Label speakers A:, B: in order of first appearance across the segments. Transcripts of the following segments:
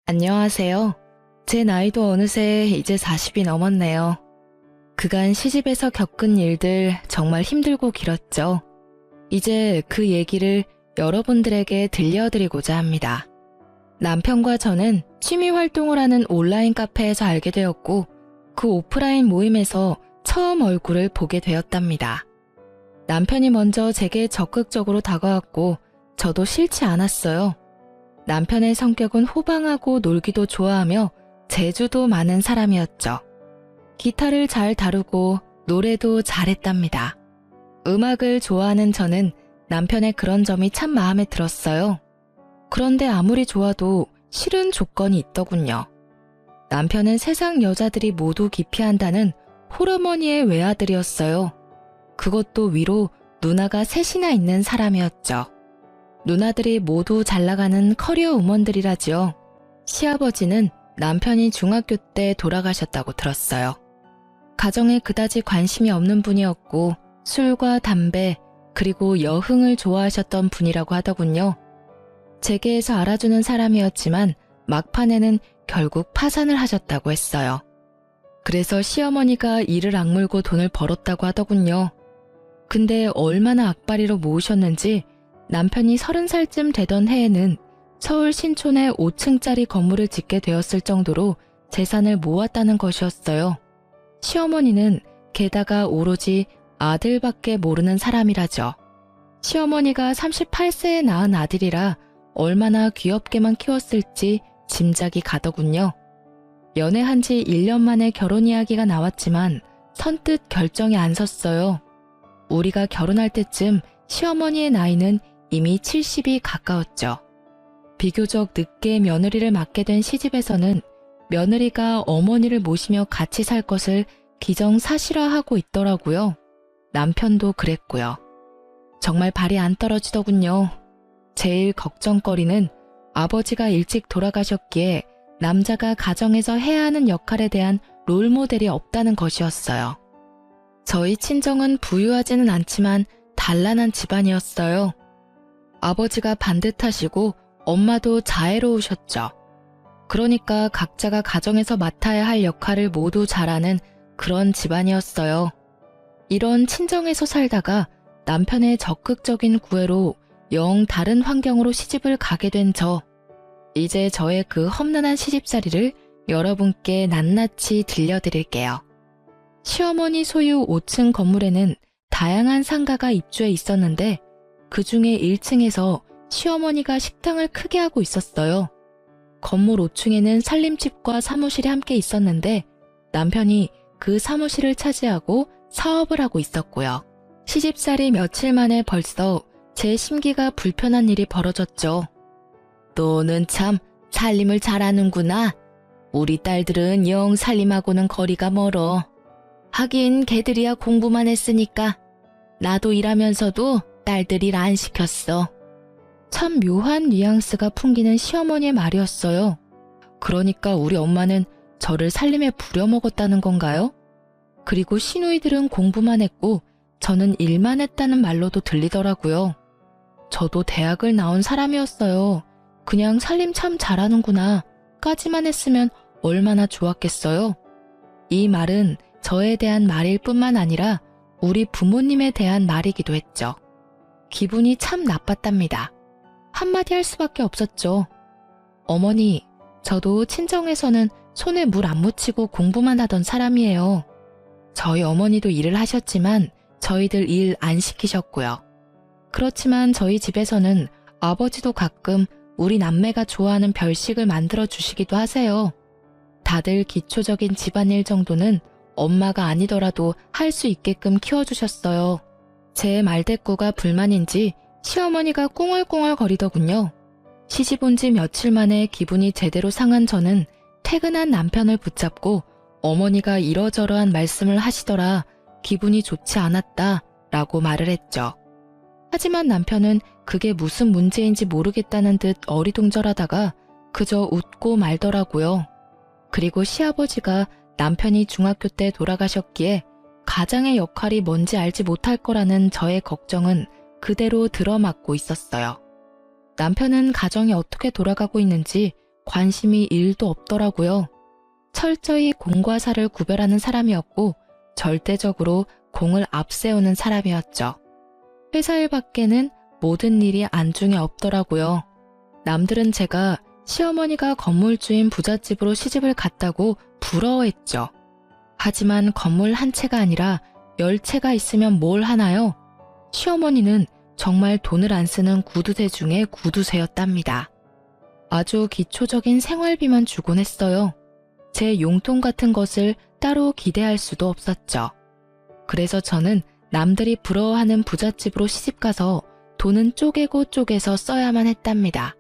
A: 안녕하세요. 제 나이도 어느새 이제 40이 넘었네요. 그간 시집에서 겪은 일들 정말 힘들고 길었죠. 이제 그 얘기를 여러분들에게 들려드리고자 합니다. 남편과 저는 취미 활동을 하는 온라인 카페에서 알게 되었고 그 오프라인 모임에서 처음 얼굴을 보게 되었답니다. 남편이 먼저 제게 적극적으로 다가왔고 저도 싫지 않았어요. 남편의 성격은 호방하고 놀기도 좋아하며 재주도 많은 사람이었죠. 기타를 잘 다루고 노래도 잘했답니다. 음악을 좋아하는 저는 남편의 그런 점이 참 마음에 들었어요. 그런데 아무리 좋아도 싫은 조건이 있더군요. 남편은 세상 여자들이 모두 기피한다는 홀어머니의 외아들이었어요. 그것도 위로 누나가 셋이나 있는 사람이었죠. 누나들이 모두 잘나가는 커리어 우먼들이라지요. 시아버지는 남편이 중학교 때 돌아가셨다고 들었어요. 가정에 그다지 관심이 없는 분이었고 술과 담배 그리고 여흥을 좋아하셨던 분이라고 하더군요. 재계에서 알아주는 사람이었지만 막판에는 결국 파산을 하셨다고 했어요. 그래서 시어머니가 이를 악물고 돈을 벌었다고 하더군요. 근데 얼마나 악바리로 모으셨는지 남편이 30살쯤 되던 해에는 서울 신촌에 5층짜리 건물을 짓게 되었을 정도로 재산을 모았다는 것이었어요. 시어머니는 게다가 오로지 아들밖에 모르는 사람이라죠. 시어머니가 38세에 낳은 아들이라 얼마나 귀엽게만 키웠을지 짐작이 가더군요. 연애한 지 1년 만에 결혼 이야기가 나왔지만 선뜻 결정이 안 섰어요. 우리가 결혼할 때쯤 시어머니의 나이는 이미 70이 가까웠죠. 비교적 늦게 며느리를 맡게 된 시집에서는 며느리가 어머니를 모시며 같이 살 것을 기정사실화하고 있더라고요. 남편도 그랬고요. 정말 발이 안 떨어지더군요. 제일 걱정거리는 아버지가 일찍 돌아가셨기에 남자가 가정에서 해야 하는 역할에 대한 롤모델이 없다는 것이었어요. 저희 친정은 부유하지는 않지만 단란한 집안이었어요. 아버지가 반듯하시고 엄마도 자애로우셨죠. 그러니까 각자가 가정에서 맡아야 할 역할을 모두 잘하는 그런 집안이었어요. 이런 친정에서 살다가 남편의 적극적인 구애로 영 다른 환경으로 시집을 가게 된 저. 이제 저의 그 험난한 시집살이를 여러분께 낱낱이 들려드릴게요. 시어머니 소유 5층 건물에는 다양한 상가가 입주해 있었는데 그 중에 1층에서 시어머니가 식당을 크게 하고 있었어요. 건물 5층에는 살림집과 사무실이 함께 있었는데 남편이 그 사무실을 차지하고 사업을 하고 있었고요. 시집살이 며칠 만에 벌써 제 심기가 불편한 일이 벌어졌죠. 너는 참 살림을 잘하는구나. 우리 딸들은 영 살림하고는 거리가 멀어. 하긴 걔들이야 공부만 했으니까. 나도 일하면서도 딸들 일 안 시켰어. 참 묘한 뉘앙스가 풍기는 시어머니의 말이었어요. 그러니까 우리 엄마는 저를 살림에 부려먹었다는 건가요? 그리고 시누이들은 공부만 했고 저는 일만 했다는 말로도 들리더라고요. 저도 대학을 나온 사람이었어요. 그냥 살림 참 잘하는구나 까지만 했으면 얼마나 좋았겠어요. 이 말은 저에 대한 말일 뿐만 아니라 우리 부모님에 대한 말이기도 했죠. 기분이 참 나빴답니다. 한마디 할 수밖에 없었죠. 어머니, 저도 친정에서는 손에 물 안 묻히고 공부만 하던 사람이에요. 저희 어머니도 일을 하셨지만 저희들 일 안 시키셨고요. 그렇지만 저희 집에서는 아버지도 가끔 우리 남매가 좋아하는 별식을 만들어 주시기도 하세요. 다들 기초적인 집안일 정도는 엄마가 아니더라도 할 수 있게끔 키워주셨어요. 제 말대꾸가 불만인지 시어머니가 꿍얼꿍얼 거리더군요. 시집 온 지 며칠 만에 기분이 제대로 상한 저는 퇴근한 남편을 붙잡고 어머니가 이러저러한 말씀을 하시더라 기분이 좋지 않았다 라고 말을 했죠. 하지만 남편은 그게 무슨 문제인지 모르겠다는 듯 어리둥절하다가 그저 웃고 말더라고요. 그리고 시아버지가 남편이 중학교 때 돌아가셨기에 가장의 역할이 뭔지 알지 못할 거라는 저의 걱정은 그대로 들어맞고 있었어요. 남편은 가정이 어떻게 돌아가고 있는지 관심이 1도 없더라고요. 철저히 공과 사를 구별하는 사람이었고 절대적으로 공을 앞세우는 사람이었죠. 회사 일 밖에는 모든 일이 안중에 없더라고요. 남들은 제가 시어머니가 건물주인 부잣집으로 시집을 갔다고 부러워했죠. 하지만 건물 한 채가 아니라 10채가 있으면 뭘 하나요? 시어머니는 정말 돈을 안 쓰는 구두쇠 중에 구두쇠였답니다. 아주 기초적인 생활비만 주곤 했어요. 제 용돈 같은 것을 따로 기대할 수도 없었죠. 그래서 저는 남들이 부러워하는 부잣집으로 시집가서 돈은 쪼개고 쪼개서 써야만 했답니다.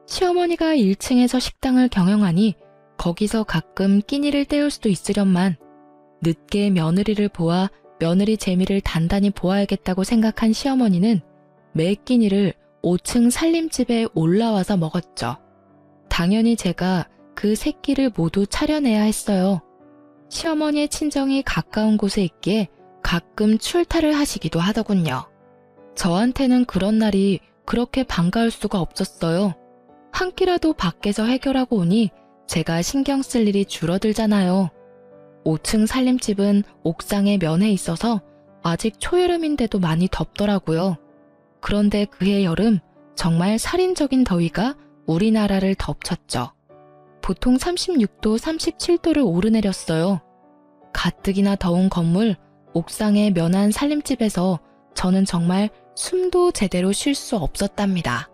A: 시어머니가 1층에서 식당을 경영하니 거기서 가끔 끼니를 때울 수도 있으련만 늦게 며느리를 보아 며느리 재미를 단단히 보아야겠다고 생각한 시어머니는 매 끼니를 5층 살림집에 올라와서 먹었죠. 당연히 제가 그 세 끼를 모두 차려내야 했어요. 시어머니의 친정이 가까운 곳에 있기에 가끔 출타를 하시기도 하더군요. 저한테는 그런 날이 그렇게 반가울 수가 없었어요. 한 끼라도 밖에서 해결하고 오니 제가 신경 쓸 일이 줄어들잖아요. 5층 살림집은 옥상에 면해 있어서 아직 초여름인데도 많이 덥더라고요. 그런데 그해 여름 정말 살인적인 더위가 우리나라를 덮쳤죠. 보통 36도, 37도를 오르내렸어요. 가뜩이나 더운 건물 옥상에 면한 살림집에서 저는 정말 숨도 제대로 쉴 수 없었답니다.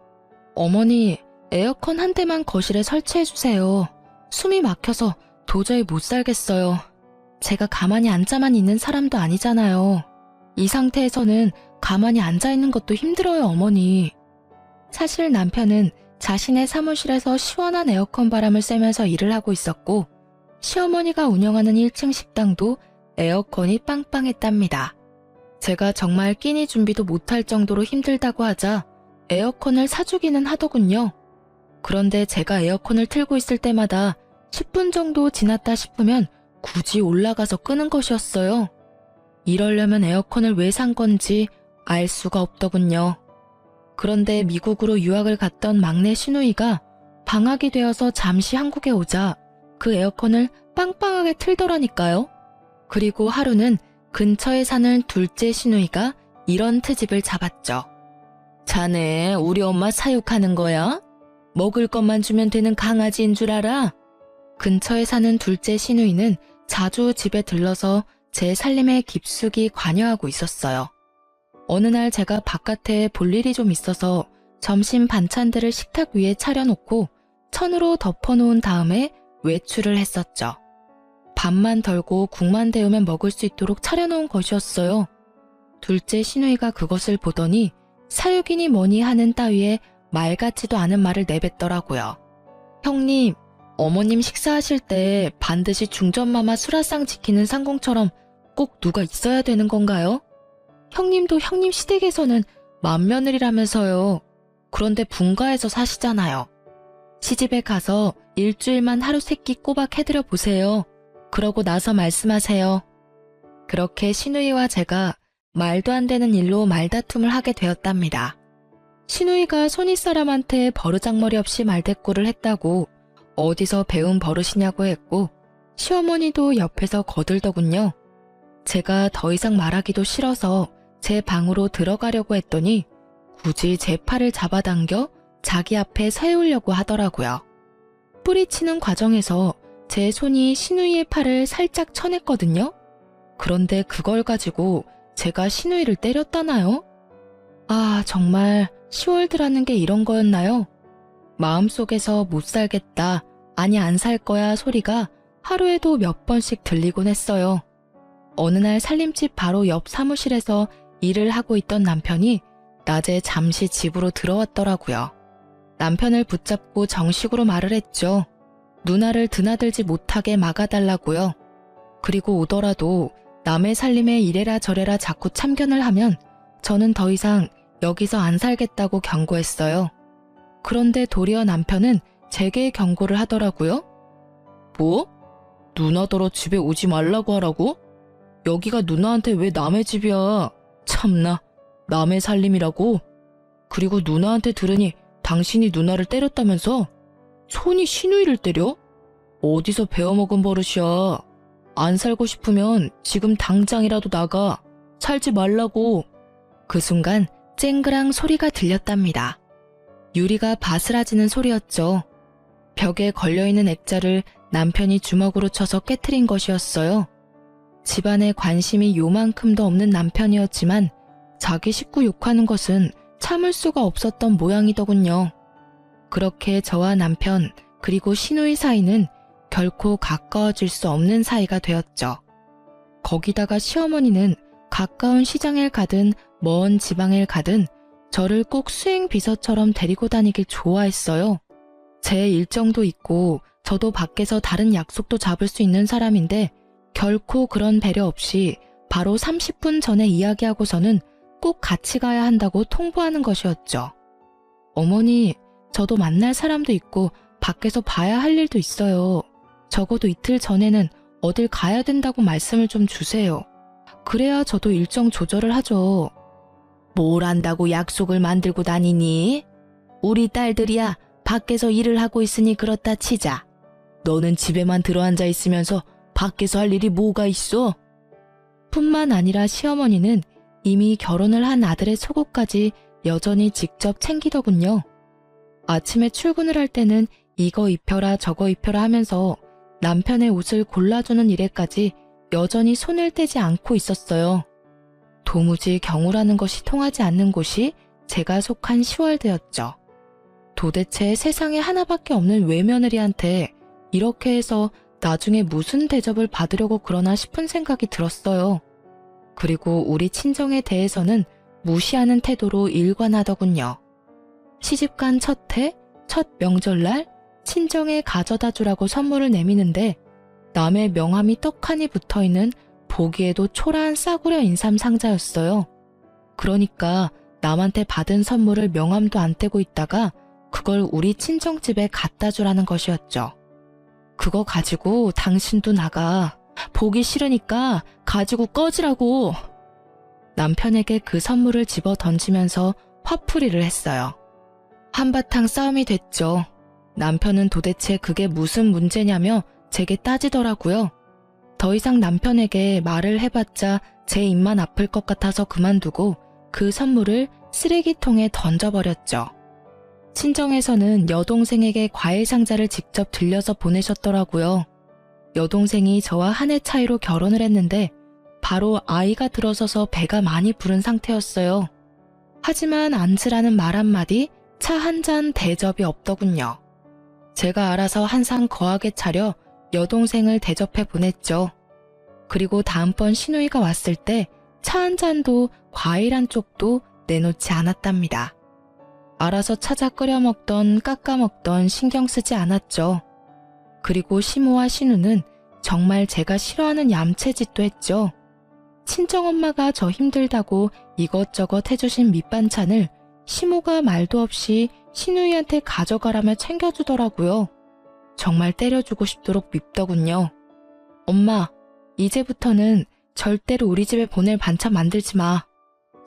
A: 어머니, 에어컨 한 대만 거실에 설치해주세요. 숨이 막혀서 도저히 못 살겠어요. 제가 가만히 앉아만 있는 사람도 아니잖아요. 이 상태에서는 가만히 앉아있는 것도 힘들어요, 어머니. 사실 남편은 자신의 사무실에서 시원한 에어컨 바람을 쐬면서 일을 하고 있었고 시어머니가 운영하는 1층 식당도 에어컨이 빵빵했답니다. 제가 정말 끼니 준비도 못할 정도로 힘들다고 하자 에어컨을 사주기는 하더군요. 그런데 제가 에어컨을 틀고 있을 때마다 10분 정도 지났다 싶으면 굳이 올라가서 끄는 것이었어요. 이러려면 에어컨을 왜 산 건지 알 수가 없더군요. 그런데 미국으로 유학을 갔던 막내 시누이가 방학이 되어서 잠시 한국에 오자 그 에어컨을 빵빵하게 틀더라니까요. 그리고 하루는 근처에 사는 둘째 시누이가 이런 트집을 잡았죠. 자네 우리 엄마 사육하는 거야? 먹을 것만 주면 되는 강아지인 줄 알아? 근처에 사는 둘째 시누이는 자주 집에 들러서 제 살림에 깊숙이 관여하고 있었어요. 어느 날 제가 바깥에 볼 일이 좀 있어서 점심 반찬들을 식탁 위에 차려놓고 천으로 덮어놓은 다음에 외출을 했었죠. 밥만 덜고 국만 데우면 먹을 수 있도록 차려놓은 것이었어요. 둘째 시누이가 그것을 보더니 사육이니 뭐니 하는 따위에 말 같지도 않은 말을 내뱉더라고요. 형님, 어머님 식사하실 때 반드시 중전마마 수라상 지키는 상공처럼 꼭 누가 있어야 되는 건가요? 형님도 형님 시댁에서는 맏며느리라면서요. 그런데 분가에서 사시잖아요. 시집에 가서 일주일만 하루 세끼 꼬박 해드려 보세요. 그러고 나서 말씀하세요. 그렇게 시누이와 제가 말도 안 되는 일로 말다툼을 하게 되었답니다. 시누이가 손윗사람한테 버르장머리 없이 말대꾸를 했다고 어디서 배운 버릇이냐고 했고 시어머니도 옆에서 거들더군요. 제가 더 이상 말하기도 싫어서 제 방으로 들어가려고 했더니 굳이 제 팔을 잡아당겨 자기 앞에 세우려고 하더라고요. 뿌리치는 과정에서 제 손이 시누이의 팔을 살짝 쳐냈거든요. 그런데 그걸 가지고 제가 시누이를 때렸다나요? 아, 정말 10월드라는 게 이런 거였나요? 마음속에서 못 살겠다, 아니 안 살 거야 소리가 하루에도 몇 번씩 들리곤 했어요. 어느 날 살림집 바로 옆 사무실에서 일을 하고 있던 남편이 낮에 잠시 집으로 들어왔더라고요. 남편을 붙잡고 정식으로 말을 했죠. 누나를 드나들지 못하게 막아달라고요. 그리고 오더라도 남의 살림에 이래라 저래라 자꾸 참견을 하면 저는 더 이상 여기서 안 살겠다고 경고했어요. 그런데 도리어 남편은 제게 경고를 하더라고요. 뭐? 누나더러 집에 오지 말라고 하라고? 여기가 누나한테 왜 남의 집이야? 참나, 남의 살림이라고? 그리고 누나한테 들으니 당신이 누나를 때렸다면서? 손이 시누이를 때려? 어디서 배워먹은 버릇이야. 안 살고 싶으면 지금 당장이라도 나가. 살지 말라고. 그 순간 쨍그랑 소리가 들렸답니다. 유리가 바스라지는 소리였죠. 벽에 걸려있는 액자를 남편이 주먹으로 쳐서 깨트린 것이었어요. 집안에 관심이 요만큼도 없는 남편이었지만 자기 식구 욕하는 것은 참을 수가 없었던 모양이더군요. 그렇게 저와 남편 그리고 시누이 사이는 결코 가까워질 수 없는 사이가 되었죠. 거기다가 시어머니는 가까운 시장을 가든 먼 지방을 가든 저를 꼭 수행 비서처럼 데리고 다니길 좋아했어요. 제 일정도 있고 저도 밖에서 다른 약속도 잡을 수 있는 사람인데 결코 그런 배려 없이 바로 30분 전에 이야기하고서는 꼭 같이 가야 한다고 통보하는 것이었죠. 어머니, 저도 만날 사람도 있고 밖에서 봐야 할 일도 있어요. 적어도 이틀 전에는 어딜 가야 된다고 말씀을 좀 주세요. 그래야 저도 일정 조절을 하죠. 뭘 안다고 약속을 만들고 다니니? 우리 딸들이야 밖에서 일을 하고 있으니 그렇다 치자. 너는 집에만 들어앉아 있으면서 밖에서 할 일이 뭐가 있어? 뿐만 아니라 시어머니는 이미 결혼을 한 아들의 속옷까지 여전히 직접 챙기더군요. 아침에 출근을 할 때는 이거 입혀라 저거 입혀라 하면서 남편의 옷을 골라주는 일에까지 여전히 손을 떼지 않고 있었어요. 도무지 경우라는 것이 통하지 않는 곳이 제가 속한 10월대였죠. 도대체 세상에 하나밖에 없는 외며느리한테 이렇게 해서 나중에 무슨 대접을 받으려고 그러나 싶은 생각이 들었어요. 그리고 우리 친정에 대해서는 무시하는 태도로 일관하더군요. 시집간 첫 해, 첫 명절날 친정에 가져다 주라고 선물을 내미는데 남의 명함이 떡하니 붙어있는 보기에도 초라한 싸구려 인삼 상자였어요. 그러니까 남한테 받은 선물을 명함도 안 떼고 있다가 그걸 우리 친정집에 갖다 주라는 것이었죠. 그거 가지고 당신도 나가. 보기 싫으니까 가지고 꺼지라고. 남편에게 그 선물을 집어 던지면서 화풀이를 했어요. 한바탕 싸움이 됐죠. 남편은 도대체 그게 무슨 문제냐며 제게 따지더라고요. 더 이상 남편에게 말을 해봤자 제 입만 아플 것 같아서 그만두고 그 선물을 쓰레기통에 던져버렸죠. 친정에서는 여동생에게 과일 상자를 직접 들려서 보내셨더라고요. 여동생이 저와 한 해 차이로 결혼을 했는데 바로 아이가 들어서서 배가 많이 부른 상태였어요. 하지만 앉으라는 말 한마디, 차 한 잔 대접이 없더군요. 제가 알아서 한 상 거하게 차려 여동생을 대접해 보냈죠. 그리고 다음번 시누이가 왔을 때 차 한 잔도 과일 한 쪽도 내놓지 않았답니다. 알아서 찾아 끓여 먹던 깎아 먹던 신경 쓰지 않았죠. 그리고 시모와 시누는 정말 제가 싫어하는 얌체짓도 했죠. 친정엄마가 저 힘들다고 이것저것 해주신 밑반찬을 시모가 말도 없이 시누이한테 가져가라며 챙겨주더라고요. 정말 때려주고 싶도록 밉더군요. 엄마, 이제부터는 절대로 우리 집에 보낼 반찬 만들지 마.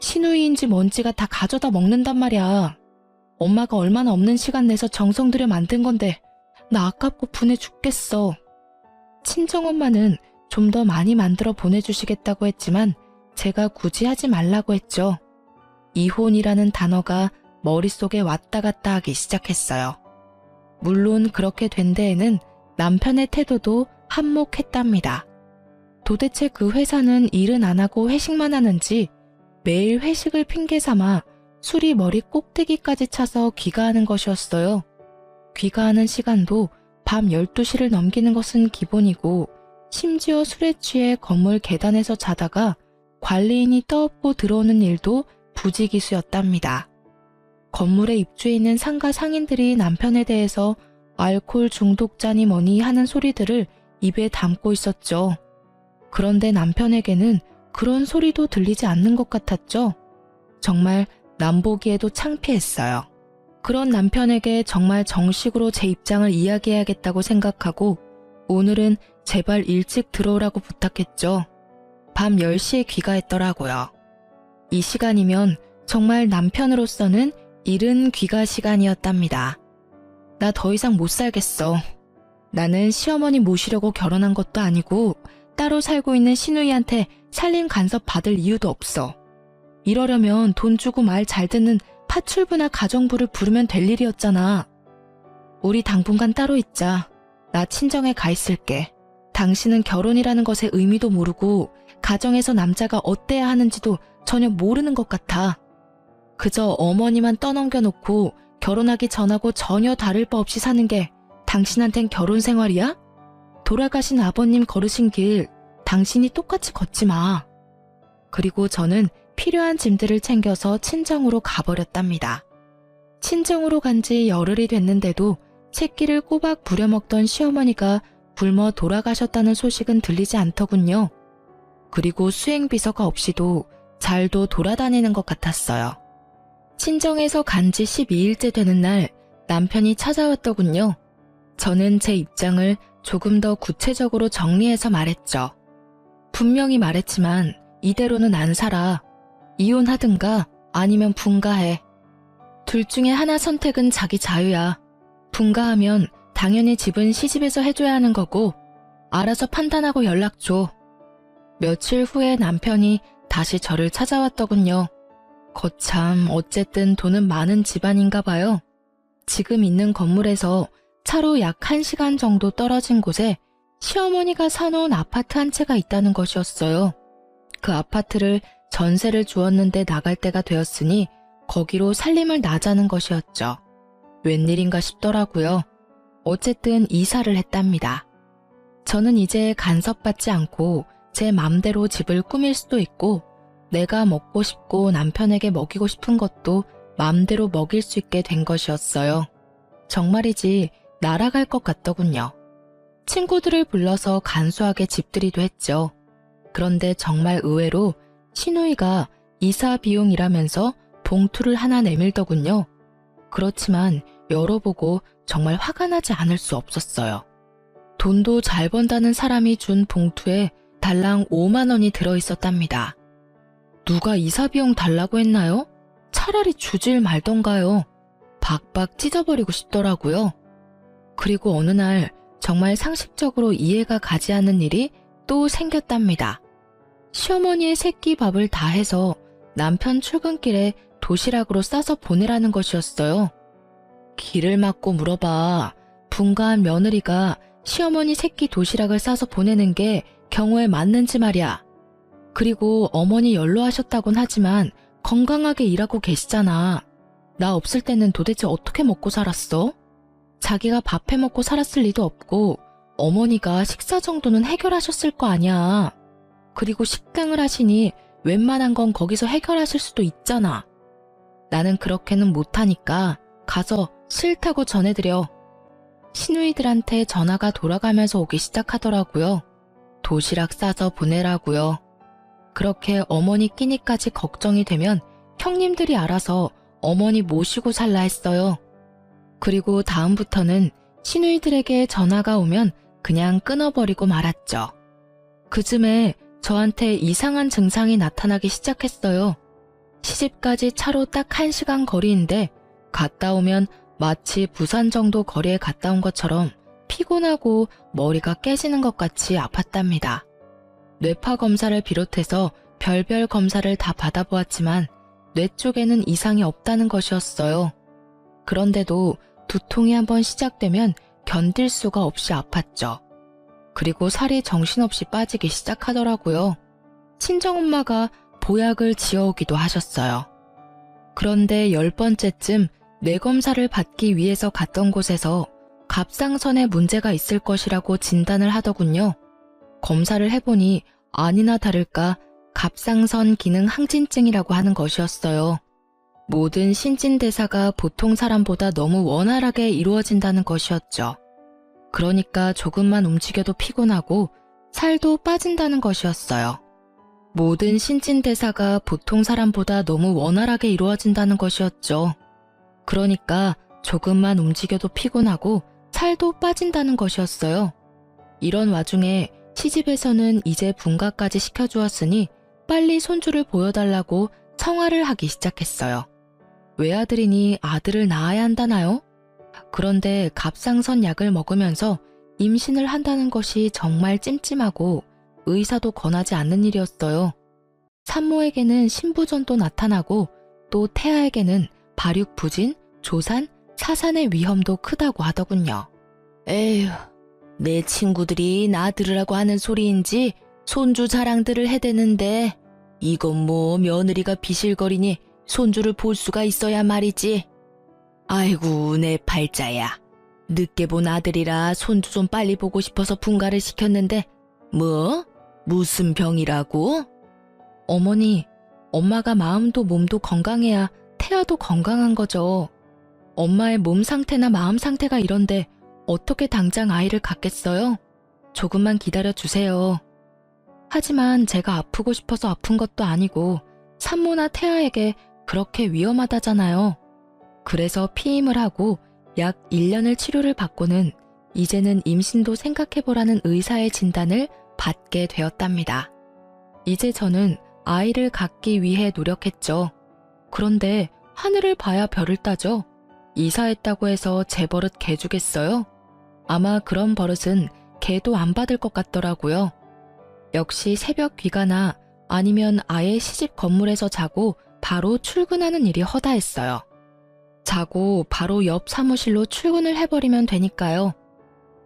A: 시누이인지 뭔지가 다 가져다 먹는단 말이야. 엄마가 얼마나 없는 시간 내서 정성 들여 만든 건데 나 아깝고 분해 죽겠어. 친정엄마는 좀 더 많이 만들어 보내주시겠다고 했지만 제가 굳이 하지 말라고 했죠. 이혼이라는 단어가 머릿속에 왔다 갔다 하기 시작했어요. 물론 그렇게 된 데에는 남편의 태도도 한몫했답니다. 도대체 그 회사는 일은 안 하고 회식만 하는지 매일 회식을 핑계 삼아 술이 머리 꼭대기까지 차서 귀가하는 것이었어요. 귀가하는 시간도 밤 12시를 넘기는 것은 기본이고 심지어 술에 취해 건물 계단에서 자다가 관리인이 떠엎고 들어오는 일도 부지기수였답니다. 건물에 입주해 있는 상가 상인들이 남편에 대해서 알코올 중독자니 뭐니 하는 소리들을 입에 담고 있었죠. 그런데 남편에게는 그런 소리도 들리지 않는 것 같았죠. 정말 남보기에도 창피했어요. 그런 남편에게 정말 정식으로 제 입장을 이야기해야겠다고 생각하고 오늘은 제발 일찍 들어오라고 부탁했죠. 밤 10시에 귀가했더라고요. 이 시간이면 정말 남편으로서는 이른 귀가 시간이었답니다. 나 더 이상 못 살겠어. 나는 시어머니 모시려고 결혼한 것도 아니고 따로 살고 있는 시누이한테 살림 간섭 받을 이유도 없어. 이러려면 돈 주고 말 잘 듣는 파출부나 가정부를 부르면 될 일이었잖아. 우리 당분간 따로 있자. 나 친정에 가 있을게. 당신은 결혼이라는 것의 의미도 모르고 가정에서 남자가 어때야 하는지도 전혀 모르는 것 같아. 그저 어머니만 떠넘겨놓고 결혼하기 전하고 전혀 다를 바 없이 사는 게 당신한텐 결혼 생활이야? 돌아가신 아버님 걸으신 길 당신이 똑같이 걷지 마. 그리고 저는 필요한 짐들을 챙겨서 친정으로 가버렸답니다. 친정으로 간 지 열흘이 됐는데도 새끼를 꼬박 부려먹던 시어머니가 굶어 돌아가셨다는 소식은 들리지 않더군요. 그리고 수행비서가 없이도 잘도 돌아다니는 것 같았어요. 친정에서 간 지 12일째 되는 날 남편이 찾아왔더군요. 저는 제 입장을 조금 더 구체적으로 정리해서 말했죠. 분명히 말했지만 이대로는 안 살아. 이혼하든가 아니면 분가해. 둘 중에 하나 선택은 자기 자유야. 분가하면 당연히 집은 시집에서 해줘야 하는 거고 알아서 판단하고 연락 줘. 며칠 후에 남편이 다시 저를 찾아왔더군요. 거참 어쨌든 돈은 많은 집안인가 봐요. 지금 있는 건물에서 차로 약 1시간 정도 떨어진 곳에 시어머니가 사놓은 아파트 한 채가 있다는 것이었어요. 그 아파트를 전세를 주었는데 나갈 때가 되었으니 거기로 살림을 나자는 것이었죠. 웬일인가 싶더라고요. 어쨌든 이사를 했답니다. 저는 이제 간섭받지 않고 제 맘대로 집을 꾸밀 수도 있고 내가 먹고 싶고 남편에게 먹이고 싶은 것도 맘대로 먹일 수 있게 된 것이었어요. 정말이지 날아갈 것 같더군요. 친구들을 불러서 간소하게 집들이도 했죠. 그런데 정말 의외로 시누이가 이사 비용이라면서 봉투를 하나 내밀더군요. 그렇지만 열어보고 정말 화가 나지 않을 수 없었어요. 돈도 잘 번다는 사람이 준 봉투에 달랑 5만 원이 들어있었답니다. 누가 이사 비용 달라고 했나요? 차라리 주질 말던가요. 박박 찢어버리고 싶더라고요. 그리고 어느 날 정말 상식적으로 이해가 가지 않는 일이 또 생겼답니다. 시어머니의 새끼 밥을 다 해서 남편 출근길에 도시락으로 싸서 보내라는 것이었어요. 길을 막고 물어봐. 분가한 며느리가 시어머니 새끼 도시락을 싸서 보내는 게 경우에 맞는지 말이야. 그리고 어머니 연로하셨다곤 하지만 건강하게 일하고 계시잖아. 나 없을 때는 도대체 어떻게 먹고 살았어? 자기가 밥 해먹고 살았을 리도 없고 어머니가 식사 정도는 해결하셨을 거 아니야. 그리고 식당을 하시니 웬만한 건 거기서 해결하실 수도 있잖아. 나는 그렇게는 못하니까 가서 싫다고 전해드려. 시누이들한테 전화가 돌아가면서 오기 시작하더라고요. 도시락 싸서 보내라고요. 그렇게 어머니 끼니까지 걱정이 되면 형님들이 알아서 어머니 모시고 살라 했어요. 그리고 다음부터는 시누이들에게 전화가 오면 그냥 끊어버리고 말았죠. 그쯤에 저한테 이상한 증상이 나타나기 시작했어요. 시집까지 차로 딱 1시간 거리인데 갔다 오면 마치 부산 정도 거리에 갔다 온 것처럼 피곤하고 머리가 깨지는 것 같이 아팠답니다. 뇌파 검사를 비롯해서 별별 검사를 다 받아보았지만 뇌 쪽에는 이상이 없다는 것이었어요. 그런데도 두통이 한번 시작되면 견딜 수가 없이 아팠죠. 그리고 살이 정신없이 빠지기 시작하더라고요. 친정엄마가 보약을 지어오기도 하셨어요. 그런데 10번째쯤 뇌검사를 받기 위해서 갔던 곳에서 갑상선에 문제가 있을 것이라고 진단을 하더군요. 검사를 해보니 아니나 다를까 갑상선 기능 항진증이라고 하는 것이었어요. 모든 신진대사가 보통 사람보다 너무 원활하게 이루어진다는 것이었죠. 그러니까 조금만 움직여도 피곤하고 살도 빠진다는 것이었어요. 모든 신진대사가 보통 사람보다 너무 원활하게 이루어진다는 것이었죠. 그러니까 조금만 움직여도 피곤하고 살도 빠진다는 것이었어요. 이런 와중에 시집에서는 이제 분가까지 시켜주었으니 빨리 손주를 보여달라고 청화를 하기 시작했어요. 외아들이니 아들을 낳아야 한다나요? 그런데 갑상선 약을 먹으면서 임신을 한다는 것이 정말 찜찜하고 의사도 권하지 않는 일이었어요. 산모에게는 신부전도 나타나고 또 태아에게는 발육부진, 조산, 사산의 위험도 크다고 하더군요. 에휴, 내 친구들이 나 들으라고 하는 소리인지 손주 자랑들을 해대는데 이건 뭐 며느리가 비실거리니 손주를 볼 수가 있어야 말이지. 아이고 내 팔자야. 늦게 본 아들이라 손주 좀 빨리 보고 싶어서 분가를 시켰는데 뭐? 무슨 병이라고? 어머니, 엄마가 마음도 몸도 건강해야 태아도 건강한 거죠. 엄마의 몸 상태나 마음 상태가 이런데 어떻게 당장 아이를 갖겠어요? 조금만 기다려 주세요. 하지만 제가 아프고 싶어서 아픈 것도 아니고 산모나 태아에게 그렇게 위험하다잖아요. 그래서 피임을 하고 약 1년을 치료를 받고는 이제는 임신도 생각해보라는 의사의 진단을 받게 되었답니다. 이제 저는 아이를 갖기 위해 노력했죠. 그런데 하늘을 봐야 별을 따죠. 이사했다고 해서 제 버릇 개 주겠어요? 아마 그런 버릇은 개도 안 받을 것 같더라고요. 역시 새벽 귀가나 아니면 아예 시집 건물에서 자고 바로 출근하는 일이 허다했어요. 자고 바로 옆 사무실로 출근을 해버리면 되니까요.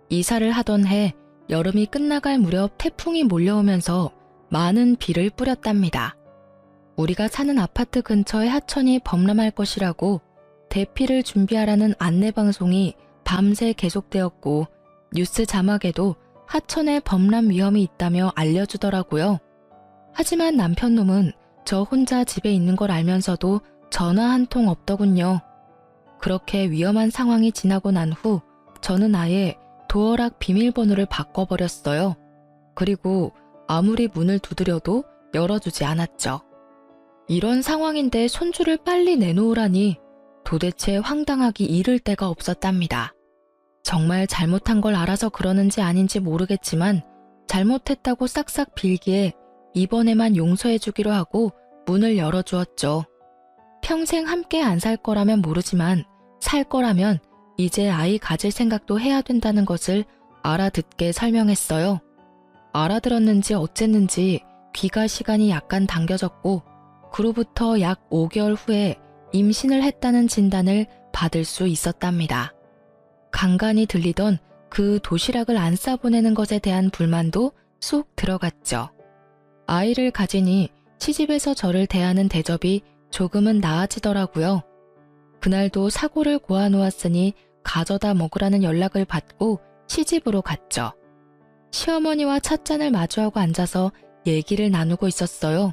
A: 이사를 하던 해 여름이 끝나갈 무렵 태풍이 몰려오면서 많은 비를 뿌렸답니다. 우리가 사는 아파트 근처에 하천이 범람할 것이라고 대피를 준비하라는 안내방송이 밤새 계속되었고 뉴스 자막에도 하천에 범람 위험이 있다며 알려주더라고요. 하지만 남편놈은 저 혼자 집에 있는 걸 알면서도 전화 한 통 없더군요. 그렇게 위험한 상황이 지나고 난 후 저는 아예 도어락 비밀번호를 바꿔버렸어요. 그리고 아무리 문을 두드려도 열어주지 않았죠. 이런 상황인데 손주를 빨리 내놓으라니 도대체 황당하기 이를 데가 없었답니다. 정말 잘못한 걸 알아서 그러는지 아닌지 모르겠지만 잘못했다고 싹싹 빌기에 이번에만 용서해주기로 하고 문을 열어주었죠. 평생 함께 안 살 거라면 모르지만 살 거라면 이제 아이 가질 생각도 해야 된다는 것을 알아듣게 설명했어요. 알아들었는지 어쨌는지 귀가 시간이 약간 당겨졌고 그로부터 약 5개월 후에 임신을 했다는 진단을 받을 수 있었답니다. 간간히 들리던 그 도시락을 안 싸보내는 것에 대한 불만도 쏙 들어갔죠. 아이를 가지니 시집에서 저를 대하는 대접이 조금은 나아지더라고요. 그날도 사고를 고아놓았으니 가져다 먹으라는 연락을 받고 시집으로 갔죠. 시어머니와 찻잔을 마주하고 앉아서 얘기를 나누고 있었어요.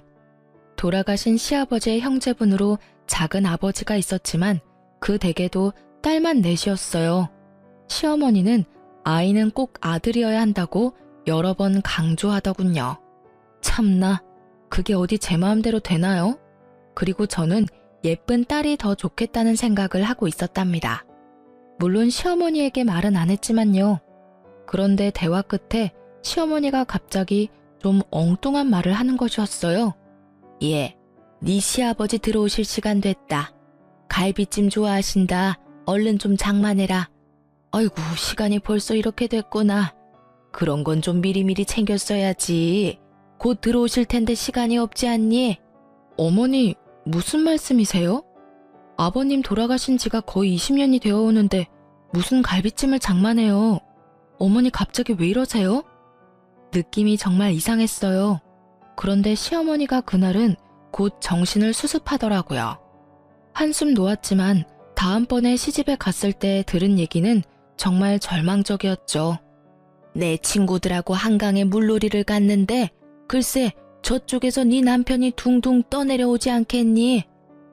A: 돌아가신 시아버지의 형제분으로 작은 아버지가 있었지만 그 댁에도 딸만 넷이었어요. 시어머니는 아이는 꼭 아들이어야 한다고 여러 번 강조하더군요. 참나, 그게 어디 제 마음대로 되나요? 그리고 저는 예쁜 딸이 더 좋겠다는 생각을 하고 있었답니다. 물론 시어머니에게 말은 안 했지만요. 그런데 대화 끝에 시어머니가 갑자기 좀 엉뚱한 말을 하는 것이었어요. 예, 네 시아버지 들어오실 시간 됐다. 갈비찜 좋아하신다. 얼른 좀 장만해라. 아이고, 시간이 벌써 이렇게 됐구나. 그런 건 좀 미리미리 챙겼어야지. 곧 들어오실 텐데 시간이 없지 않니? 어머니, 무슨 말씀이세요? 아버님 돌아가신 지가 거의 20년이 되어 오는데 무슨 갈비찜을 장만해요. 어머니 갑자기 왜 이러세요? 느낌이 정말 이상했어요. 그런데 시어머니가 그날은 곧 정신을 수습하더라고요. 한숨 놓았지만 다음번에 시집에 갔을 때 들은 얘기는 정말 절망적이었죠. 내 친구들하고 한강에 물놀이를 갔는데 글쎄 저쪽에서 네 남편이 둥둥 떠내려오지 않겠니?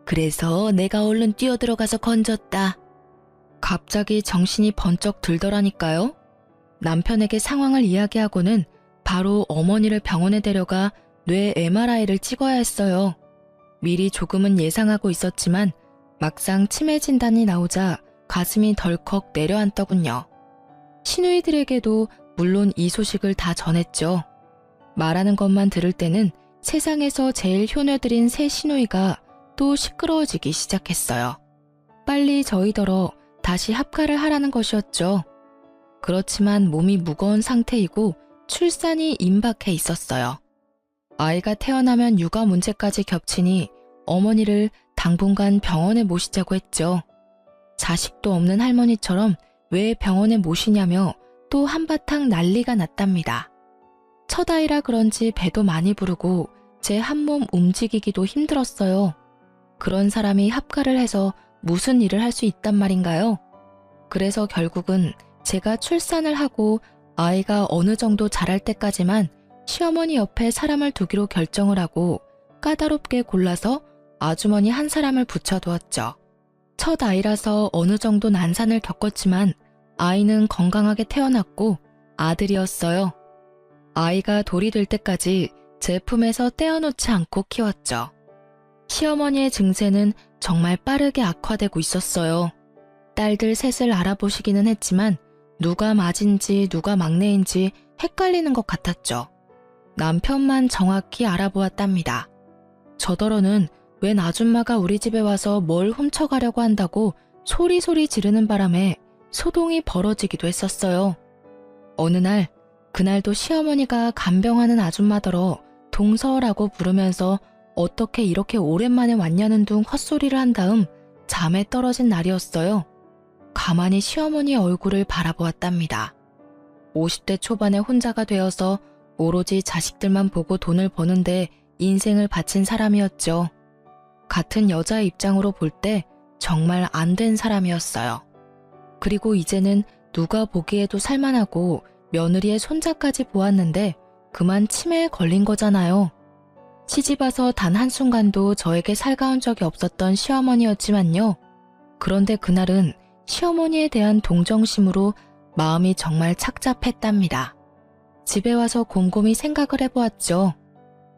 A: 그래서 내가 얼른 뛰어들어가서 건졌다. 갑자기 정신이 번쩍 들더라니까요. 남편에게 상황을 이야기하고는 바로 어머니를 병원에 데려가 뇌 MRI를 찍어야 했어요. 미리 조금은 예상하고 있었지만 막상 치매 진단이 나오자 가슴이 덜컥 내려앉더군요. 시누이들에게도 물론 이 소식을 다 전했죠. 말하는 것만 들을 때는 세상에서 제일 효녀들인 새 시누이가 또 시끄러워지기 시작했어요. 빨리 저희더러 다시 합가를 하라는 것이었죠. 그렇지만 몸이 무거운 상태이고 출산이 임박해 있었어요. 아이가 태어나면 육아 문제까지 겹치니 어머니를 당분간 병원에 모시자고 했죠. 자식도 없는 할머니처럼 왜 병원에 모시냐며 또 한바탕 난리가 났답니다. 첫 아이라 그런지 배도 많이 부르고 제 한몸 움직이기도 힘들었어요. 그런 사람이 합가를 해서 무슨 일을 할 수 있단 말인가요? 그래서 결국은 제가 출산을 하고 아이가 어느 정도 자랄 때까지만 시어머니 옆에 사람을 두기로 결정을 하고 까다롭게 골라서 아주머니 한 사람을 붙여두었죠. 첫 아이라서 어느 정도 난산을 겪었지만 아이는 건강하게 태어났고 아들이었어요. 아이가 돌이 될 때까지 제 품에서 떼어놓지 않고 키웠죠. 시어머니의 증세는 정말 빠르게 악화되고 있었어요. 딸들 셋을 알아보시기는 했지만 누가 맏인지 누가 막내인지 헷갈리는 것 같았죠. 남편만 정확히 알아보았답니다. 저더러는 웬 아줌마가 우리 집에 와서 뭘 훔쳐가려고 한다고 소리소리 지르는 바람에 소동이 벌어지기도 했었어요. 어느 날, 그날도 시어머니가 간병하는 아줌마더러 동서라고 부르면서 어떻게 이렇게 오랜만에 왔냐는 둥 헛소리를 한 다음 잠에 떨어진 날이었어요. 가만히 시어머니의 얼굴을 바라보았답니다. 50대 초반에 혼자가 되어서 오로지 자식들만 보고 돈을 버는데 인생을 바친 사람이었죠. 같은 여자의 입장으로 볼 때 정말 안 된 사람이었어요. 그리고 이제는 누가 보기에도 살만하고 며느리의 손자까지 보았는데 그만 치매에 걸린 거잖아요. 시집와서 단 한순간도 저에게 살가운 적이 없었던 시어머니였지만요. 그런데 그날은 시어머니에 대한 동정심으로 마음이 정말 착잡했답니다. 집에 와서 곰곰이 생각을 해보았죠.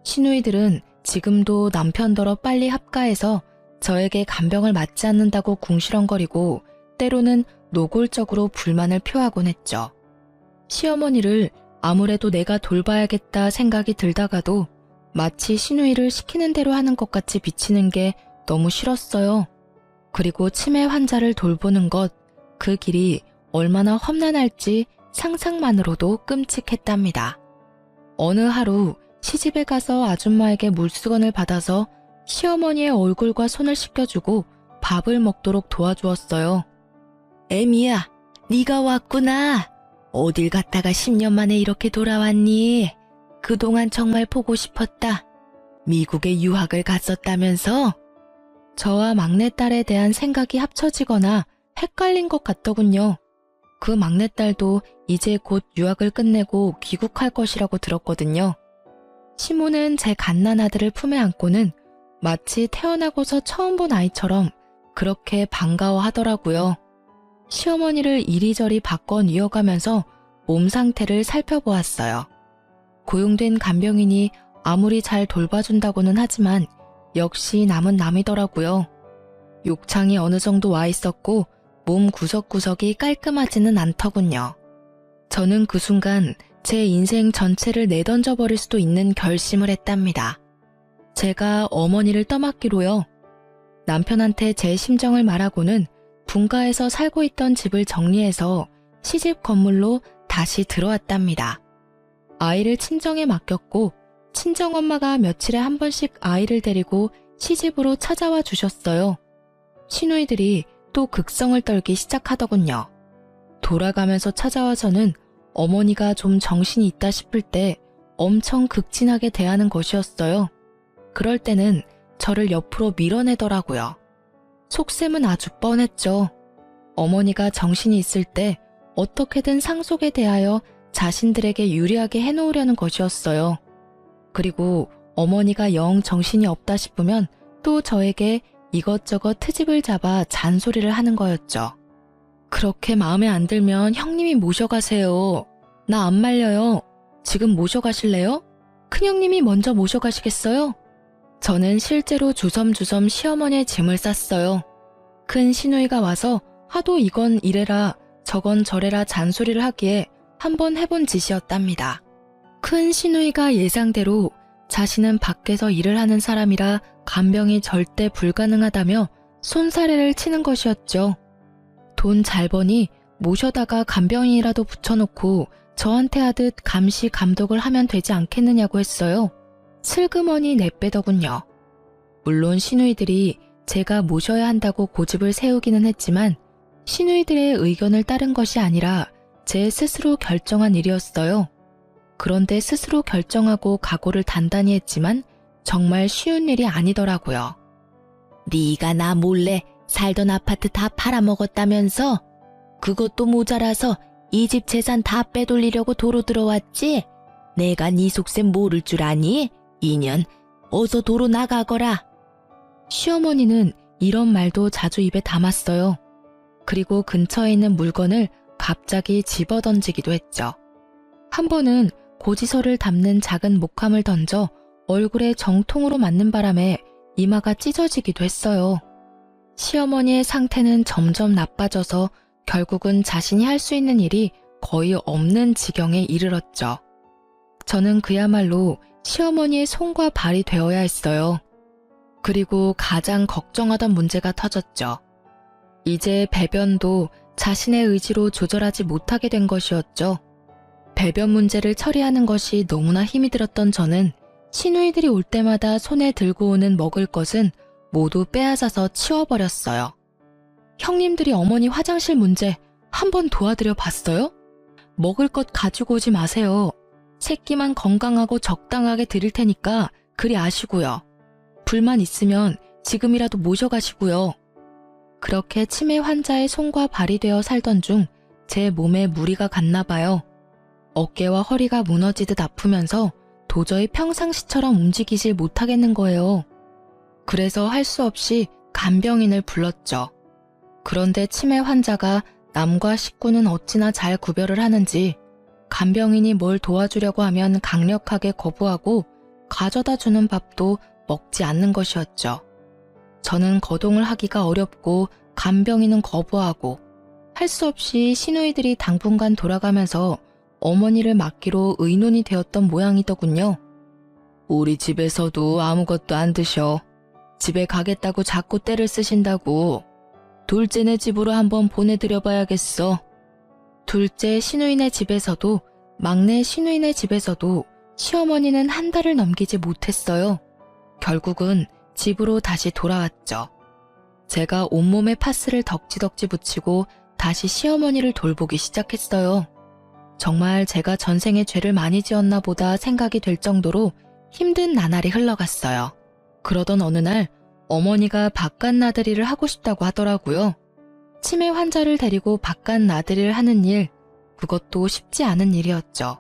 A: 시누이들은 지금도 남편더러 빨리 합가해서 저에게 간병을 맞지 않는다고 궁시렁거리고 때로는 노골적으로 불만을 표하곤 했죠. 시어머니를 아무래도 내가 돌봐야겠다 생각이 들다가도 마치 시누이를 시키는 대로 하는 것 같이 비치는 게 너무 싫었어요. 그리고 치매 환자를 돌보는 것, 그 길이 얼마나 험난할지 상상만으로도 끔찍했답니다. 어느 하루 시집에 가서 아줌마에게 물수건을 받아서 시어머니의 얼굴과 손을 씻겨주고 밥을 먹도록 도와주었어요. 애미야, 네가 왔구나. 어딜 갔다가 10년 만에 이렇게 돌아왔니? 그동안 정말 보고 싶었다. 미국에 유학을 갔었다면서? 저와 막내딸에 대한 생각이 합쳐지거나 헷갈린 것 같더군요. 그 막내딸도 이제 곧 유학을 끝내고 귀국할 것이라고 들었거든요. 시모는 제 갓난아들을 품에 안고는 마치 태어나고서 처음 본 아이처럼 그렇게 반가워하더라고요. 시어머니를 이리저리 바꿔 뉘어가면서 몸 상태를 살펴보았어요. 고용된 간병인이 아무리 잘 돌봐준다고는 하지만 역시 남은 남이더라고요. 욕창이 어느 정도 와 있었고 몸 구석구석이 깔끔하지는 않더군요. 저는 그 순간 제 인생 전체를 내던져 버릴 수도 있는 결심을 했답니다. 제가 어머니를 떠맡기로요. 남편한테 제 심정을 말하고는 분가에서 살고 있던 집을 정리해서 시집 건물로 다시 들어왔답니다. 아이를 친정에 맡겼고 친정엄마가 며칠에 한 번씩 아이를 데리고 시집으로 찾아와 주셨어요. 시누이들이 또 극성을 떨기 시작하더군요. 돌아가면서 찾아와서는 어머니가 좀 정신이 있다 싶을 때 엄청 극진하게 대하는 것이었어요. 그럴 때는 저를 옆으로 밀어내더라고요. 속셈은 아주 뻔했죠. 어머니가 정신이 있을 때 어떻게든 상속에 대하여 자신들에게 유리하게 해놓으려는 것이었어요. 그리고 어머니가 영 정신이 없다 싶으면 또 저에게 이것저것 트집을 잡아 잔소리를 하는 거였죠. 그렇게 마음에 안 들면 형님이 모셔가세요. 나 안 말려요. 지금 모셔가실래요? 큰형님이 먼저 모셔가시겠어요? 저는 실제로 주섬주섬 시어머니의 짐을 쌌어요. 큰 시누이가 와서 하도 이건 이래라 저건 저래라 잔소리를 하기에 한번 해본 짓이었답니다. 큰 시누이가 예상대로 자신은 밖에서 일을 하는 사람이라 간병이 절대 불가능하다며 손사래를 치는 것이었죠. 돈 잘 버니 모셔다가 간병인이라도 붙여놓고 저한테 하듯 감시 감독을 하면 되지 않겠느냐고 했어요. 슬그머니 내빼더군요. 물론 시누이들이 제가 모셔야 한다고 고집을 세우기는 했지만 시누이들의 의견을 따른 것이 아니라 제 스스로 결정한 일이었어요. 그런데 스스로 결정하고 각오를 단단히 했지만 정말 쉬운 일이 아니더라고요. 네가 나 몰래 살던 아파트 다 팔아먹었다면서? 그것도 모자라서 이 집 재산 다 빼돌리려고 도로 들어왔지? 내가 네 속셈 모를 줄 아니? 인연, 어서 도로 나가거라. 시어머니는 이런 말도 자주 입에 담았어요. 그리고 근처에 있는 물건을 갑자기 집어던지기도 했죠. 한 번은 고지서를 담는 작은 목함을 던져 얼굴에 정통으로 맞는 바람에 이마가 찢어지기도 했어요. 시어머니의 상태는 점점 나빠져서 결국은 자신이 할 수 있는 일이 거의 없는 지경에 이르렀죠. 저는 그야말로 시어머니의 손과 발이 되어야 했어요. 그리고 가장 걱정하던 문제가 터졌죠. 이제 배변도 자신의 의지로 조절하지 못하게 된 것이었죠. 배변 문제를 처리하는 것이 너무나 힘이 들었던 저는 시누이들이 올 때마다 손에 들고 오는 먹을 것은 모두 빼앗아서 치워버렸어요. 형님들이 어머니 화장실 문제 한번 도와드려 봤어요? 먹을 것 가지고 오지 마세요. 새끼만 건강하고 적당하게 드릴 테니까 그리 아시고요. 불만 있으면 지금이라도 모셔가시고요. 그렇게 치매 환자의 손과 발이 되어 살던 중 제 몸에 무리가 갔나 봐요. 어깨와 허리가 무너지듯 아프면서 도저히 평상시처럼 움직이질 못하겠는 거예요. 그래서 할 수 없이 간병인을 불렀죠. 그런데 치매 환자가 남과 식구는 어찌나 잘 구별을 하는지 간병인이 뭘 도와주려고 하면 강력하게 거부하고 가져다 주는 밥도 먹지 않는 것이었죠. 저는 거동을 하기가 어렵고 간병인은 거부하고 할 수 없이 시누이들이 당분간 돌아가면서 어머니를 맡기로 의논이 되었던 모양이더군요. 우리 집에서도 아무것도 안 드셔. 집에 가겠다고 자꾸 떼를 쓰신다고. 둘째네 집으로 한번 보내드려봐야겠어. 둘째 시누이네 집에서도 막내 시누이네 집에서도 시어머니는 한 달을 넘기지 못했어요. 결국은 집으로 다시 돌아왔죠. 제가 온몸에 파스를 덕지덕지 붙이고 다시 시어머니를 돌보기 시작했어요. 정말 제가 전생에 죄를 많이 지었나 보다 생각이 될 정도로 힘든 나날이 흘러갔어요. 그러던 어느 날 어머니가 바깥 나들이를 하고 싶다고 하더라고요. 치매 환자를 데리고 바깥 나들이를 하는 일, 그것도 쉽지 않은 일이었죠.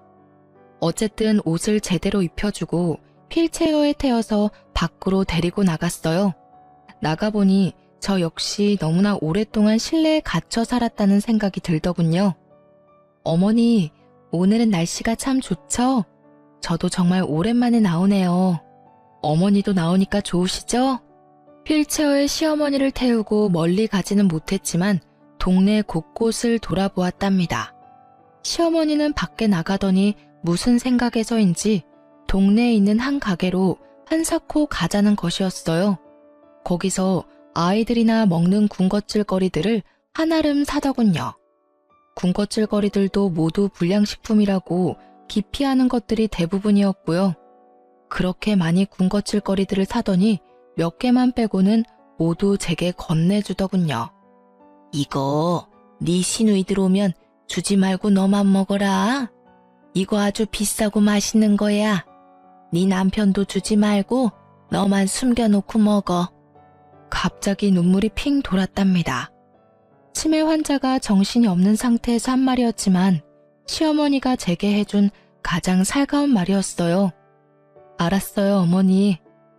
A: 어쨌든 옷을 제대로 입혀주고 휠체어에 태워서 밖으로 데리고 나갔어요. 나가보니 저 역시 너무나 오랫동안 실내에 갇혀 살았다는 생각이 들더군요. 어머니, 오늘은 날씨가 참 좋죠? 저도 정말 오랜만에 나오네요. 어머니도 나오니까 좋으시죠? 휠체어에 시어머니를 태우고 멀리 가지는 못했지만 동네 곳곳을 돌아보았답니다. 시어머니는 밖에 나가더니 무슨 생각에서인지 동네에 있는 한 가게로 한사코 가자는 것이었어요. 거기서 아이들이나 먹는 군것질거리들을 한아름 사더군요. 군것질거리들도 모두 불량식품이라고 기피하는 것들이 대부분이었고요. 그렇게 많이 군것질거리들을 사더니 몇 개만 빼고는 모두 제게 건네주더군요. 이거 네 시누이들 오면 주지 말고 너만 먹어라. 이거 아주 비싸고 맛있는 거야. 네 남편도 주지 말고 너만 숨겨놓고 먹어. 갑자기 눈물이 핑 돌았답니다. 치매 환자가 정신이 없는 상태에서 한 말이었지만 시어머니가 제게 해준 가장 살가운 말이었어요. 알았어요, 어머니.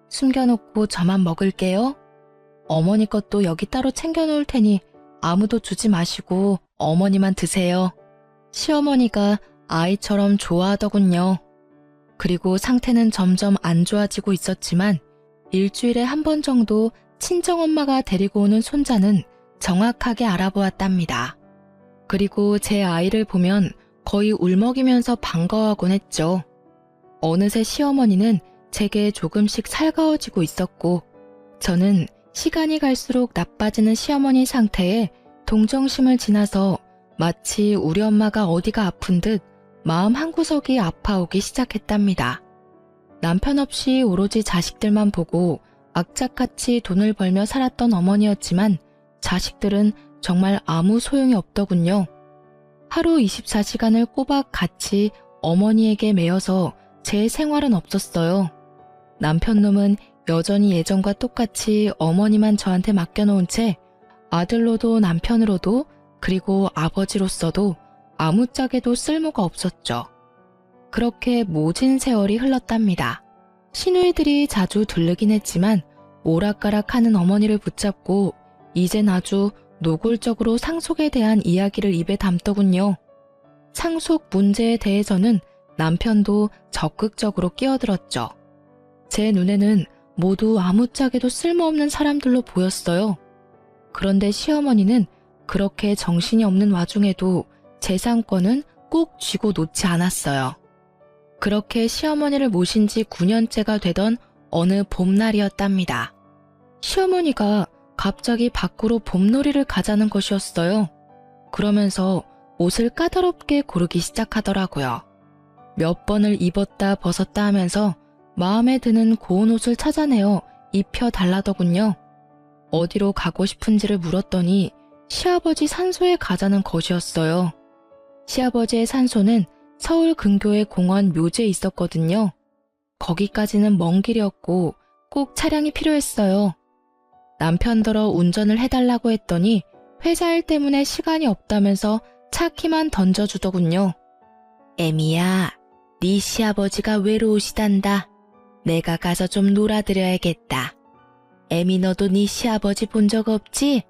A: 숨겨놓고 저만 먹을게요. 어머니 것도 여기 따로 챙겨놓을 테니 아무도 주지 마시고 어머니만 드세요. 시어머니가 아이처럼 좋아하더군요. 그리고 상태는 점점 안 좋아지고 있었지만 일주일에 한 번 정도 친정엄마가 데리고 오는 손자는 정확하게 알아보았답니다. 그리고 제 아이를 보면 거의 울먹이면서 반가워하곤 했죠. 어느새 시어머니는 제게 조금씩 살가워지고 있었고 저는 시간이 갈수록 나빠지는 시어머니 상태에 동정심을 지나서 마치 우리 엄마가 어디가 아픈 듯 마음 한구석이 아파오기 시작했답니다. 남편 없이 오로지 자식들만 보고 악착같이 돈을 벌며 살았던 어머니였지만 자식들은 정말 아무 소용이 없더군요. 하루 24시간을 꼬박 같이 어머니에게 매여서 제 생활은 없었어요. 남편 놈은 여전히 예전과 똑같이 어머니만 저한테 맡겨놓은 채 아들로도 남편으로도 그리고 아버지로서도 아무짝에도 쓸모가 없었죠. 그렇게 모진 세월이 흘렀답니다. 시누이들이 자주 들르긴 했지만 오락가락하는 어머니를 붙잡고 이젠 아주 노골적으로 상속에 대한 이야기를 입에 담더군요. 상속 문제에 대해서는 남편도 적극적으로 끼어들었죠. 제 눈에는 모두 아무짝에도 쓸모없는 사람들로 보였어요. 그런데 시어머니는 그렇게 정신이 없는 와중에도 재산권은 꼭 쥐고 놓지 않았어요. 그렇게 시어머니를 모신 지 9년째가 되던 어느 봄날이었답니다. 시어머니가 갑자기 밖으로 봄놀이를 가자는 것이었어요. 그러면서 옷을 까다롭게 고르기 시작하더라고요. 몇 번을 입었다 벗었다 하면서 마음에 드는 고운 옷을 찾아내어 입혀달라더군요. 어디로 가고 싶은지를 물었더니 시아버지 산소에 가자는 것이었어요. 시아버지의 산소는 서울 근교의 공원 묘지에 있었거든요. 거기까지는 먼 길이었고 꼭 차량이 필요했어요. 남편더러 운전을 해달라고 했더니 회사 일 때문에 시간이 없다면서 차 키만 던져주더군요. 애미야, 네 시아버지가 외로우시단다. 내가 가서 좀 놀아드려야겠다. 애미 너도 네 시아버지 본 적 없지?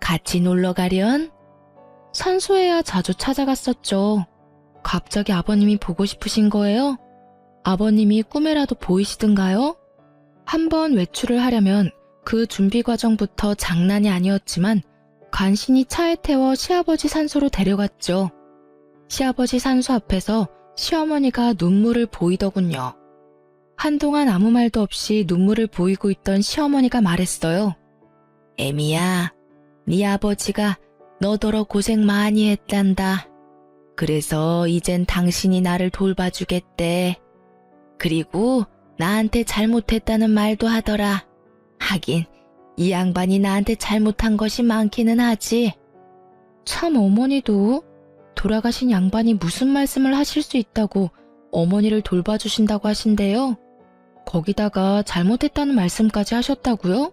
A: 같이 놀러 가련? 산소에야 자주 찾아갔었죠. 갑자기 아버님이 보고 싶으신 거예요? 아버님이 꿈에라도 보이시던가요? 한번 외출을 하려면 그 준비 과정부터 장난이 아니었지만 간신히 차에 태워 시아버지 산소로 데려갔죠. 시아버지 산소 앞에서 시어머니가 눈물을 보이더군요. 한동안 아무 말도 없이 눈물을 보이고 있던 시어머니가 말했어요. 애미야, 네 아버지가 너더러 고생 많이 했단다. 그래서 이젠 당신이 나를 돌봐주겠대. 그리고 나한테 잘못했다는 말도 하더라. 하긴 이 양반이 나한테 잘못한 것이 많기는 하지. 참 어머니도 돌아가신 양반이 무슨 말씀을 하실 수 있다고 어머니를 돌봐주신다고 하신대요. 거기다가 잘못했다는 말씀까지 하셨다고요?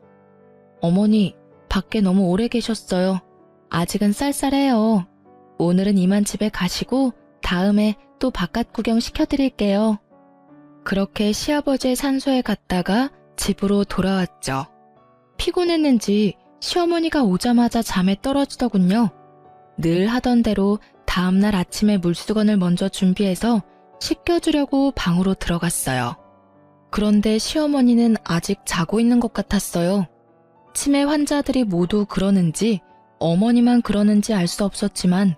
A: 어머니, 밖에 너무 오래 계셨어요. 아직은 쌀쌀해요. 오늘은 이만 집에 가시고 다음에 또 바깥 구경 시켜드릴게요. 그렇게 시아버지의 산소에 갔다가 집으로 돌아왔죠. 피곤했는지 시어머니가 오자마자 잠에 떨어지더군요. 늘 하던 대로 다음날 아침에 물수건을 먼저 준비해서 씻겨주려고 방으로 들어갔어요. 그런데 시어머니는 아직 자고 있는 것 같았어요. 치매 환자들이 모두 그러는지 어머니만 그러는지 알 수 없었지만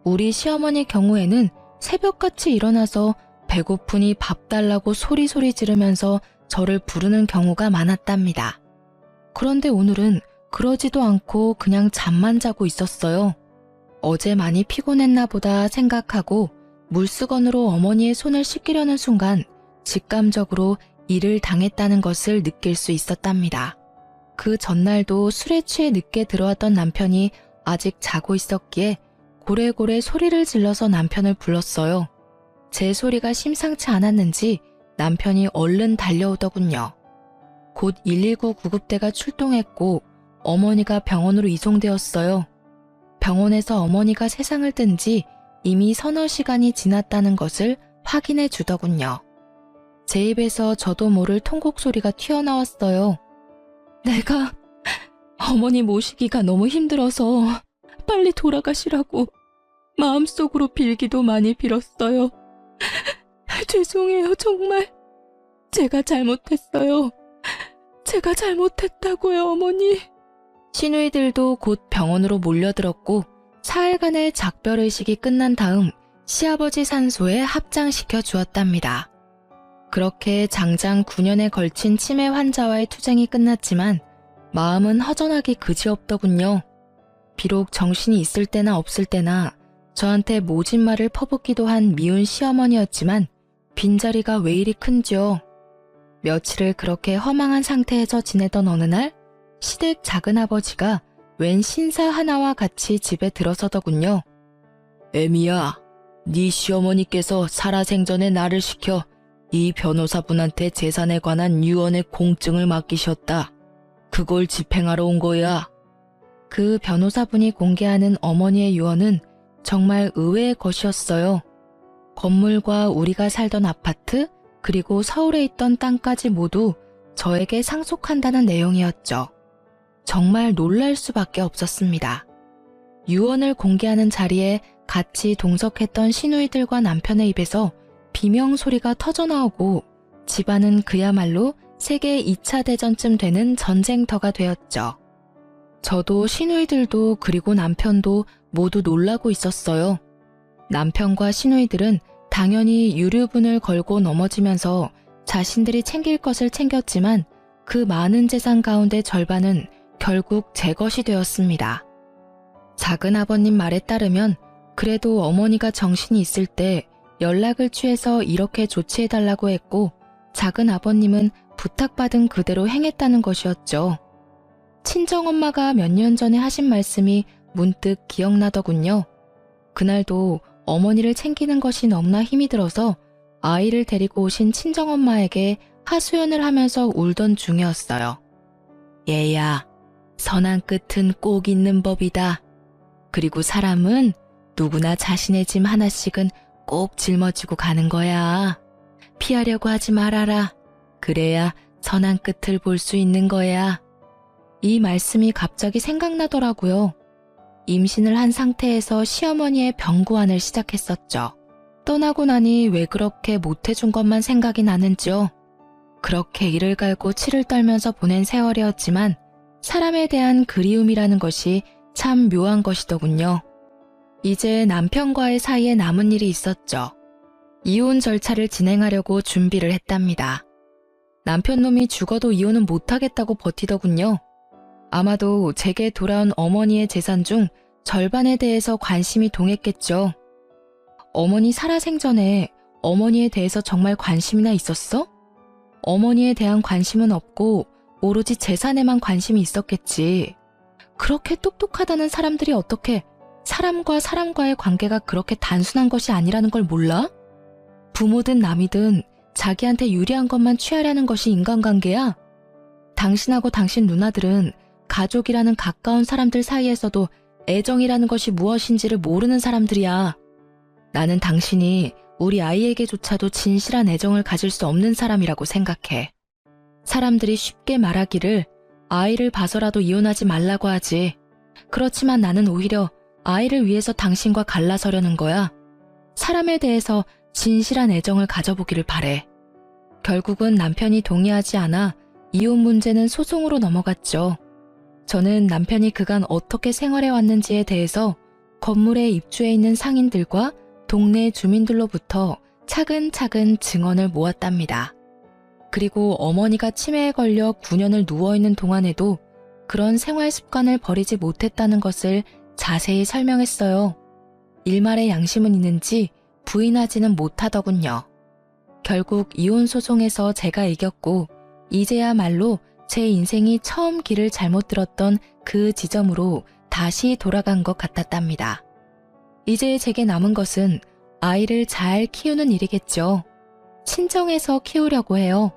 A: 우리 시어머니 경우에는 새벽같이 일어나서 배고프니 밥 달라고 소리소리 지르면서 저를 부르는 경우가 많았답니다. 그런데 오늘은 그러지도 않고 그냥 잠만 자고 있었어요. 어제 많이 피곤했나 보다 생각하고 물수건으로 어머니의 손을 씻기려는 순간 직감적으로 일을 당했다는 것을 느낄 수 있었답니다. 그 전날도 술에 취해 늦게 들어왔던 남편이 아직 자고 있었기에 고래고래 소리를 질러서 남편을 불렀어요. 제 소리가 심상치 않았는지 남편이 얼른 달려오더군요. 곧 119 구급대가 출동했고 어머니가 병원으로 이송되었어요. 병원에서 어머니가 세상을 뜬 지 이미 서너 시간이 지났다는 것을 확인해 주더군요. 제 입에서 저도 모를 통곡 소리가 튀어나왔어요. 내가 어머니 모시기가 너무 힘들어서 빨리 돌아가시라고 마음속으로 빌기도 많이 빌었어요. 죄송해요, 정말. 제가 잘못했어요. 제가 잘못했다고요, 어머니. 시누이들도 곧 병원으로 몰려들었고 사흘간의 작별의식이 끝난 다음 시아버지 산소에 합장시켜 주었답니다. 그렇게 장장 9년에 걸친 치매 환자와의 투쟁이 끝났지만 마음은 허전하기 그지없더군요. 비록 정신이 있을 때나 없을 때나 저한테 모진 말을 퍼붓기도 한 미운 시어머니였지만 빈자리가 왜 이리 큰지요. 며칠을 그렇게 허망한 상태에서 지내던 어느 날 시댁 작은아버지가 웬 신사 하나와 같이 집에 들어서더군요. 애미야, 네 시어머니께서 살아생전에 나를 시켜 이 변호사분한테 재산에 관한 유언의 공증을 맡기셨다. 그걸 집행하러 온 거야. 그 변호사분이 공개하는 어머니의 유언은 정말 의외의 것이었어요. 건물과 우리가 살던 아파트, 그리고 서울에 있던 땅까지 모두 저에게 상속한다는 내용이었죠. 정말 놀랄 수밖에 없었습니다. 유언을 공개하는 자리에 같이 동석했던 시누이들과 남편의 입에서 비명소리가 터져나오고 집안은 그야말로 세계 2차 대전쯤 되는 전쟁터가 되었죠. 저도 시누이들도 그리고 남편도 모두 놀라고 있었어요. 남편과 시누이들은 당연히 유류분을 걸고 넘어지면서 자신들이 챙길 것을 챙겼지만 그 많은 재산 가운데 절반은 결국 제 것이 되었습니다. 작은아버님 말에 따르면 그래도 어머니가 정신이 있을 때 연락을 취해서 이렇게 조치해달라고 했고 작은아버님은 부탁받은 그대로 행했다는 것이었죠. 친정엄마가 몇 년 전에 하신 말씀이 문득 기억나더군요. 그날도 어머니를 챙기는 것이 너무나 힘이 들어서 아이를 데리고 오신 친정엄마에게 하소연을 하면서 울던 중이었어요. 얘야, 선한 끝은 꼭 있는 법이다. 그리고 사람은 누구나 자신의 짐 하나씩은 꼭 짊어지고 가는 거야. 피하려고 하지 말아라. 그래야 선한 끝을 볼 수 있는 거야. 이 말씀이 갑자기 생각나더라고요. 임신을 한 상태에서 시어머니의 병구안을 시작했었죠. 떠나고 나니 왜 그렇게 못해준 것만 생각이 나는지요. 그렇게 이를 갈고 치를 떨면서 보낸 세월이었지만 사람에 대한 그리움이라는 것이 참 묘한 것이더군요. 이제 남편과의 사이에 남은 일이 있었죠. 이혼 절차를 진행하려고 준비를 했답니다. 남편 놈이 죽어도 이혼은 못하겠다고 버티더군요. 아마도 제게 돌아온 어머니의 재산 중 절반에 대해서 관심이 동했겠죠. 어머니 살아생전에 어머니에 대해서 정말 관심이나 있었어? 어머니에 대한 관심은 없고 오로지 재산에만 관심이 있었겠지. 그렇게 똑똑하다는 사람들이 어떻게 사람과 사람과의 관계가 그렇게 단순한 것이 아니라는 걸 몰라? 부모든 남이든 자기한테 유리한 것만 취하려는 것이 인간관계야? 당신하고 당신 누나들은 가족이라는 가까운 사람들 사이에서도 애정이라는 것이 무엇인지를 모르는 사람들이야. 나는 당신이 우리 아이에게조차도 진실한 애정을 가질 수 없는 사람이라고 생각해. 사람들이 쉽게 말하기를 아이를 봐서라도 이혼하지 말라고 하지. 그렇지만 나는 오히려 아이를 위해서 당신과 갈라서려는 거야. 사람에 대해서 진실한 애정을 가져보기를 바래. 결국은 남편이 동의하지 않아 이혼 문제는 소송으로 넘어갔죠. 저는 남편이 그간 어떻게 생활해왔는지에 대해서 건물에 입주해 있는 상인들과 동네 주민들로부터 차근차근 증언을 모았답니다. 그리고 어머니가 치매에 걸려 9년을 누워있는 동안에도 그런 생활 습관을 버리지 못했다는 것을 자세히 설명했어요. 일말의 양심은 있는지 부인하지는 못하더군요. 결국 이혼 소송에서 제가 이겼고 이제야말로 제 인생이 처음 길을 잘못 들었던 그 지점으로 다시 돌아간 것 같았답니다. 이제 제게 남은 것은 아이를 잘 키우는 일이겠죠. 친정에서 키우려고 해요.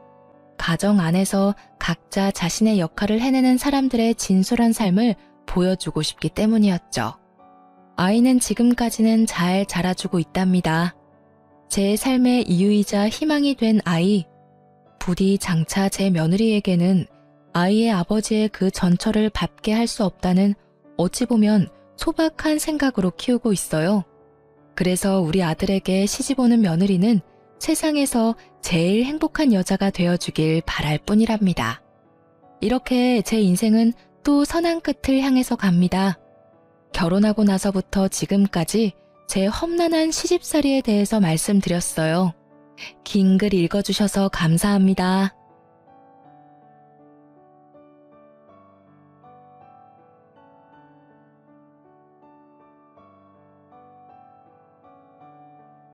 A: 가정 안에서 각자 자신의 역할을 해내는 사람들의 진솔한 삶을 보여주고 싶기 때문이었죠. 아이는 지금까지는 잘 자라주고 있답니다. 제 삶의 이유이자 희망이 된 아이, 부디 장차 제 며느리에게는 아이의 아버지의 그 전처를 밟게 할 수 없다는 어찌 보면 소박한 생각으로 키우고 있어요. 그래서 우리 아들에게 시집오는 며느리는 세상에서 제일 행복한 여자가 되어주길 바랄 뿐이랍니다. 이렇게 제 인생은 또 선한 끝을 향해서 갑니다. 결혼하고 나서부터 지금까지 제 험난한 시집살이에 대해서 말씀드렸어요. 긴 글 읽어주셔서 감사합니다.